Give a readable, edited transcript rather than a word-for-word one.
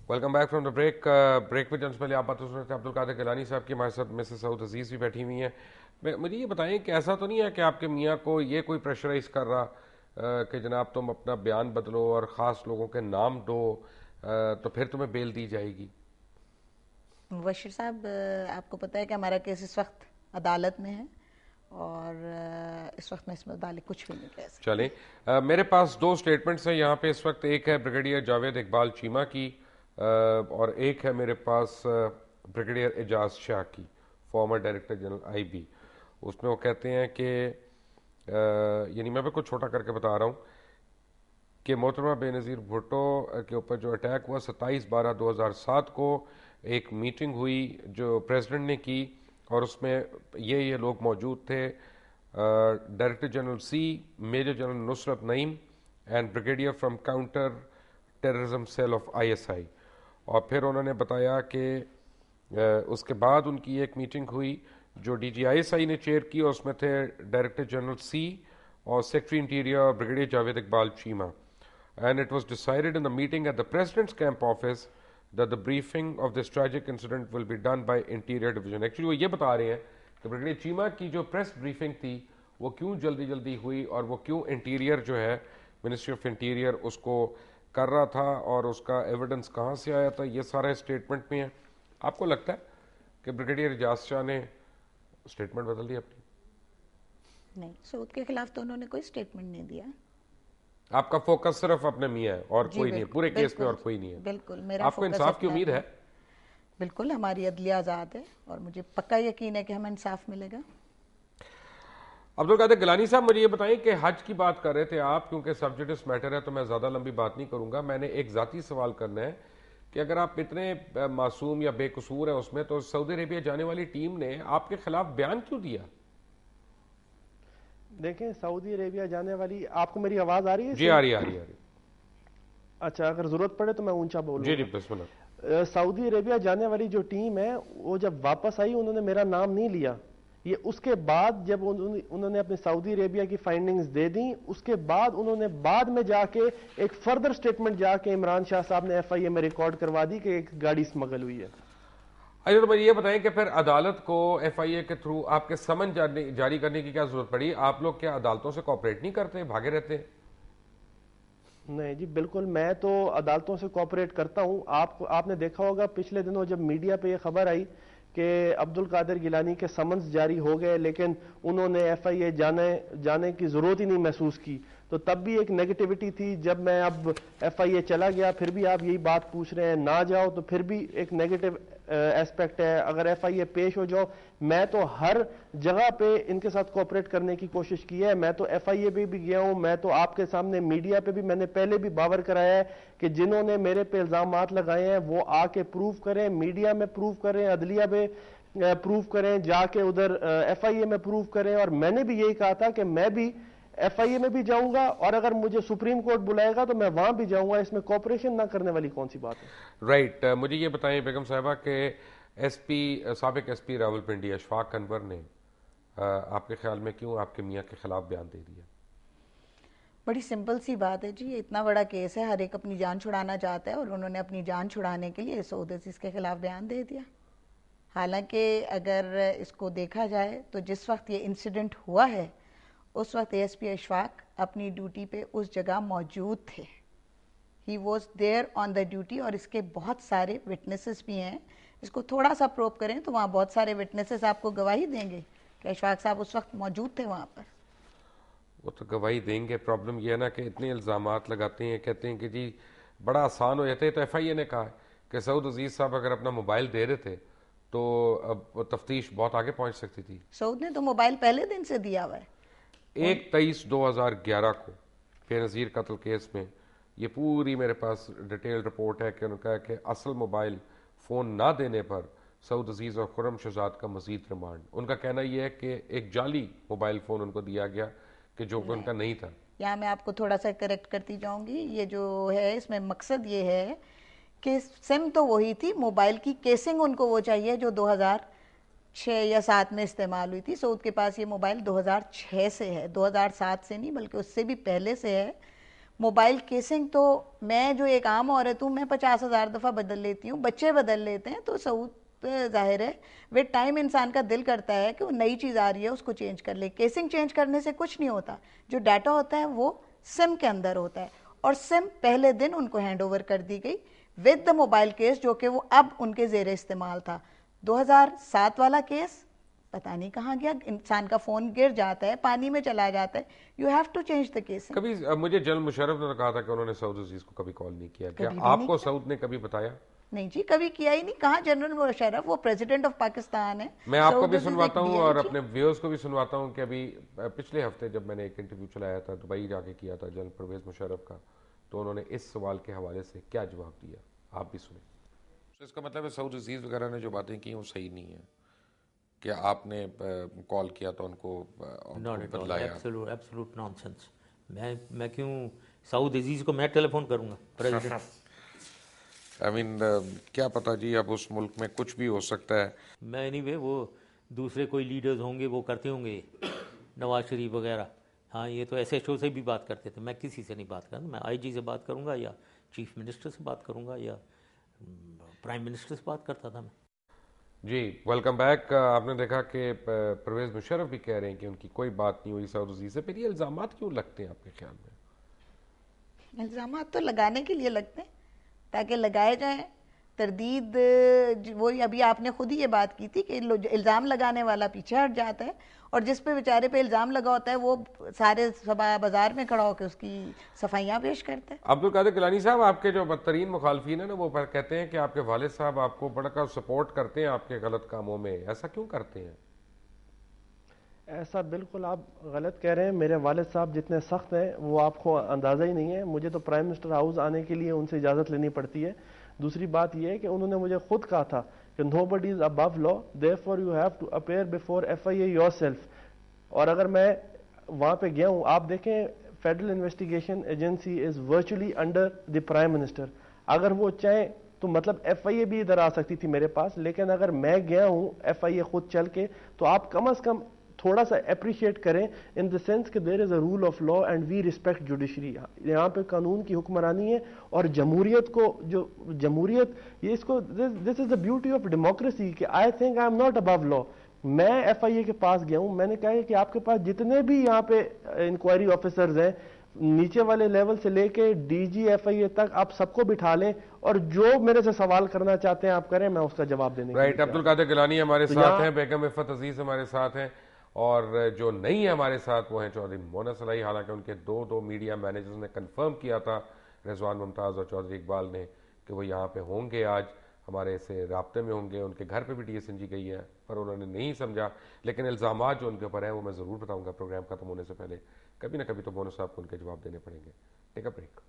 Welcome back from the break. Break में जल्द पहले आप बात सुन रहे थे अब्दुल कादिर गिलानी साहब की, हमारे साथ मिसेस सऊद अजीज़ भी बैठी हुई हैं। मुझे ये बताएं कि ऐसा तो नहीं है कि आपके मियाँ को ये कोई प्रेशराइज कर रहा कि जनाब तुम अपना बयान बदलो और ख़ास लोगों के नाम दो, तो फिर तुम्हें बेल दी जाएगी? मुबशिर साहब, आपको पता है कि हमारा केस इस वक्त अदालत में है और इस वक्त मैं इसमें मुतालिक कुछ भी नहीं कह सकती। चलें, मेरे पास दो स्टेटमेंट्स हैं यहाँ पे इस वक्त। एक है ब्रिगेडियर जावेद इकबाल चीमा की, और एक है मेरे पास ब्रिगेडियर एजाज शाह की, फॉर्मर डायरेक्टर जनरल आईबी। उसमें वो कहते हैं कि यानी मैं बिल्कुल छोटा करके बता रहा हूँ कि मोहतरमा बेनज़ीर भुट्टो के ऊपर जो अटैक हुआ 27/12/2007 को एक मीटिंग हुई जो प्रेसिडेंट ने की, और उसमें ये लोग मौजूद थे, director general C, major general Nusrat Naeem and brigadier from counter terrorism cell of ISI. और फिर उन्होंने बताया कि उसके बाद उनकी एक मीटिंग हुई जो डीजीआईएसआई ने चेयर की, और उसमें थे डायरेक्टर जनरल सी और secretary interior brigadier Javed Iqbal Cheema. And it was decided in the meeting at the President's camp office that the briefing of this tragic incident will be done by Interior Division. Actually वो ये बता रहे हैं कि brigadier Cheema की जो press briefing थी वो क्यों जल्दी जल्दी हुई और वो क्यों इंटीरियर जो है, मिनिस्ट्री ऑफ इंटीरियर, उसको कर रहा था और उसका एविडेंस कहाँ से आया था, ये सारा स्टेटमेंट में है। आपको लगता है कि ब्रिगेडियर एजाज शाह ने स्टेटमेंट बदल दी अपनी? नहीं, सऊद के खिलाफ तो उन्होंने कोई स्टेटमेंट नहीं दिया। आपका फोकस सिर्फ अपने मियाँ है और जी कोई नहीं है बिल्कुल पूरे केस में, और बिल्कुल। कोई नहीं है? बिल्कुल मेरा आपको फोकस इंसाफ की अपने उम्मीद आप है? है। बिल्कुल, हमारी अदलिया आज़ाद है और मुझे पक्का यकीन है कि हमें इंसाफ मिलेगा। अब्दुल कादिर गिलानी साहब, मुझे ये बताएं कि हज की बात कर रहे थे आप, क्योंकि सब्जेक्टिव मैटर है तो मैं ज़्यादा लंबी बात नहीं करूंगा। मैंने एक ज़ाती सवाल करना है कि अगर आप इतने मासूम या बेकसूर हैं उसमें, तो सऊदी अरेबिया जाने वाली टीम ने आपके खिलाफ बयान क्यों दिया? देखें, सऊदी अरेबिया जाने वाली, आपको मेरी आवाज आ रही है जी सही? आ रही, आ रही, आ रही। अच्छा, अगर जरूरत पड़े तो मैं ऊंचा जी जी, बोलूंगा। बिस्मिल्लाह। सऊदी अरेबिया जाने वाली जो टीम है वो जब वापस आई उन्होंने मेरा नाम नहीं लिया। ये उसके बाद जब उन्होंने अपने सऊदी अरेबिया की फाइंडिंग्स दे दी, उसके बाद उन्होंने बाद में जाके एक फर्दर स्टेटमेंट जाके इमरान शाह साहब ने एफआईए में रिकॉर्ड करवा दी कि एक गाड़ी स्मगल हुई है। अच्छा, तो मुझे ये बताएं कि फिर अदालत को एफआईए के थ्रू आपके समन जारी करने की क्या जरूरत पड़ी? आप लोग क्या अदालतों से कोऑपरेट नहीं करते, भागे रहते? नहीं जी, बिल्कुल मैं तो अदालतों से कोऑपरेट करता हूं। आपने देखा होगा पिछले दिनों जब मीडिया पे ये खबर आई कि अब्दुल कादिर गिलानी के समन्स जारी हो गए, लेकिन उन्होंने एफआईए जाने की जरूरत ही नहीं महसूस की, तो तब भी एक नेगेटिविटी थी। जब मैं अब एफआईए चला गया फिर भी आप यही बात पूछ रहे हैं, ना जाओ तो फिर भी एक नेगेटिव एस्पेक्ट है। अगर एफआईए पेश हो जाओ, मैं तो हर जगह पे इनके साथ कोऑपरेट करने की कोशिश की है। मैं तो एफआईए पे भी गया हूं, मैं तो आपके सामने मीडिया पे भी मैंने पहले भी बावर कराया है कि जिन्होंने मेरे पे इल्जामात लगाए हैं वो आके प्रूव करें, मीडिया में प्रूव करें, अदलिया पे प्रूव करें, जाके उधर एफआईए में प्रूव करें। और मैंने भी यही कहा था कि मैं भी एफआईए में भी जाऊंगा और अगर मुझे सुप्रीम कोर्ट बुलाएगा तो मैं वहां भी जाऊंगा। इसमें कोऑपरेशन ना करने वाली कौन सी बात है? राइट। मुझे ये बताएं बेगम साहिबा के एसपी, साबिक एसपी रावलपिंडी अशफाक अनवर ने आपके ख्याल में क्यों आपके मियाँ के खिलाफ बयान दे दिया? बड़ी सिंपल सी बात है जी, ये इतना बड़ा केस है, हर एक अपनी जान छुड़ाना चाहता है और उन्होंने अपनी जान छुड़ाने के लिए सऊद अजीज़ के खिलाफ बयान दे दिया। हालांकि अगर इसको देखा जाए तो जिस वक्त ये इंसिडेंट हुआ है उस वक्त एएसपी अशफाक अपनी ड्यूटी पे उस जगह मौजूद थे। He was there on the duty और इसके बहुत सारे विटनेसेस भी हैं। इसको थोड़ा सा प्रोब करें तो वहाँ बहुत सारे विटनेसेस आपको गवाही देंगे कि अशफाक साहब उस वक्त मौजूद थे वहाँ पर। वो तो गवाही देंगे, प्रॉब्लम ये है ना कि इतने इल्ज़ामात लगाते हैं, कहते हैं कि जी बड़ा आसान हो जाता है। तो एफआईए ने कहा कि सऊद अजीज़ साहब अगर अपना मोबाइल दे रहे थे तो अब तफ्तीश बहुत आगे पहुंच सकती थी। सऊद ने तो मोबाइल पहले दिन से दिया हुआ है। 1/23/2011 को बेनज़ीर कत्ल केस में ये पूरी मेरे पास डिटेल रिपोर्ट है कि उनका कि असल मोबाइल फ़ोन ना देने पर सऊद अजीज़ और खुर्रम शहजाद का मजीद रिमांड। उनका कहना यह है कि एक जाली मोबाइल फ़ोन उनको दिया गया कि जो उनका नहीं था। यहाँ मैं आपको थोड़ा सा करेक्ट करती जाऊंगी। ये जो है इसमें मकसद ये है कि सिम तो वही थी, मोबाइल की केसिंग उनको वो चाहिए जो 2006 या 7 में इस्तेमाल हुई थी। सऊद के पास ये मोबाइल 2006 से है, 2007 से नहीं बल्कि उससे भी पहले से है। मोबाइल केसिंग तो मैं जो एक आम औरत हूँ, मैं 50,000 दफ़ा बदल लेती हूँ, बच्चे बदल लेते हैं। तो सऊद जाहिर है विद टाइम इंसान का दिल करता है कि वो नई चीज़ आ रही है उसको चेंज कर ले। केसिंग चेंज करने से कुछ नहीं होता, जो डाटा होता है वो सिम के अंदर होता है, और सिम पहले दिन उनको हैंड ओवर कर दी गई विद द मोबाइल केस, जो कि वो अब उनके जेर इस्तेमाल था। 2007 वाला केस पता नहीं कहाँ गया, इंसान का फोन गिर जाता है, पानी में चला जाता है, you have to change the case. कभी मुझे जनरल मुशर्रफ ने कहा था कि उन्होंने सऊद अजीज को कभी कॉल नहीं किया, क्या कभी भी नहीं आपको किया। सऊद ने कभी बताया? नहीं जी, कभी किया ही नहीं। कहाँ जनरल मुशर्रफ, वो प्रेसिडेंट ऑफ पाकिस्तान है। मैं आपको सऊद भी अजीज सुनवाता एक हूँ और DIG। अपने व्यूअर्स को भी सुनवाता हूँ कि अभी पिछले हफ्ते जब मैंने एक इंटरव्यू चलाया था, दुबई जाके किया था जनरल परवेज मुशर्रफ का, तो उन्होंने इस सवाल के हवाले से क्या जवाब दिया, आप भी सुने। तो इसका मतलब है सऊद अजीज वगैरह ने जो बातें की वो सही नहीं है, कि आपने कॉल किया तो उनको नॉट एट ऑल, बदलाया? Absolute nonsense. मैं क्यों सऊद अजीज को मैं टेलीफोन करूंगा प्रेसिडेंट? आई मीन क्या पता जी, अब उस मुल्क में कुछ भी हो सकता है। मैं एनीवे वो दूसरे कोई लीडर्स होंगे वो करते होंगे, नवाज शरीफ वगैरह। हाँ, ये तो SHO से भी बात करते थे, मैं किसी से नहीं बात करूँगा। मैं IG से बात करूँगा या चीफ मिनिस्टर से बात करूँगा या प्राइम मिनिस्टर से बात करता था मैं। जी वेलकम बैक। आपने देखा कि परवेज मुशर्रफ भी कह रहे हैं कि उनकी कोई बात नहीं हुई सऊद अजीज से। फिर ये इल्जामात क्यों लगते हैं आपके ख्याल में? इल्ज़ाम तो लगाने के लिए लगते हैं ताकि लगाए जाएं। तरदीद वही अभी आपने खुद ही ये बात की थी कि इल्ज़ाम लगाने वाला पीछे हट जाता है, और जिस पे बेचारे पे इल्ज़ाम लगा होता है वो सारे सभा बाजार में खड़ा होकर उसकी सफाइयाँ पेश करता है। अब्दुल कादिर गिलानी साहब, आपके जो बदतरीन मुखालफीन है ना, वो कहते हैं कि आपके वालिद साहब आपको बड़ा सपोर्ट करते हैं आपके गलत कामों में, ऐसा क्यों करते हैं? ऐसा बिल्कुल आप गलत कह रहे हैं। मेरे वालिद साहब जितने सख्त हैं वो आपको अंदाज़ा ही नहीं है। मुझे तो प्राइम मिनिस्टर हाउस आने के लिए उनसे इजाज़त लेनी पड़ती है। दूसरी बात यह है कि उन्होंने मुझे खुद कहा था कि nobody is above law, therefore you have to appear before FIA yourself. और अगर मैं वहां पे गया हूं, आप देखें federal investigation agency is virtually under the prime minister. अगर वो चाहे तो मतलब FIA भी इधर आ सकती थी मेरे पास, लेकिन अगर मैं गया हूं FIA खुद चल के, तो आप कम अज कम थोड़ा सा अप्रिशिएट करें इन द सेंस कि there is a rule of law and we respect judiciary. यहाँ पे कानून की हुक्मरानी है और जमहूरियत को, जो जमहूरियत, ये इसको, this is the beauty of democracy कि I think I am not above law. मैं FIA के पास गया हूं, मैंने कहा है कि आपके पास जितने भी यहाँ पे इंक्वायरी ऑफिसर्स हैं, नीचे वाले लेवल से लेके DG FIA तक, आप सबको बिठा लें और जो मेरे से सवाल करना चाहते हैं आप करें, मैं उसका जवाब देने के लिए। राइट, अब्दुल कादिर गिलानी हमारे साथ हैं, बेगम इफ़त अजीज हमारे साथ हैं, और जो नहीं है हमारे साथ वो हैं चौधरी मोना सलाई। हालांकि उनके दो मीडिया मैनेजर्स ने कंफर्म किया था, रिजवान मुमताज़ और चौधरी इकबाल ने, कि वो यहाँ पे होंगे, आज हमारे से राब्ते में होंगे। उनके घर पे भी DSNG गई है, पर उन्होंने नहीं समझा। लेकिन इल्ज़ामात जो उनके ऊपर हैं वो मैं ज़रूर बताऊँगा प्रोग्राम खत्म होने से पहले। कभी ना कभी तो मोना साहब को उनके जवाब देने पड़ेंगे। Take a break.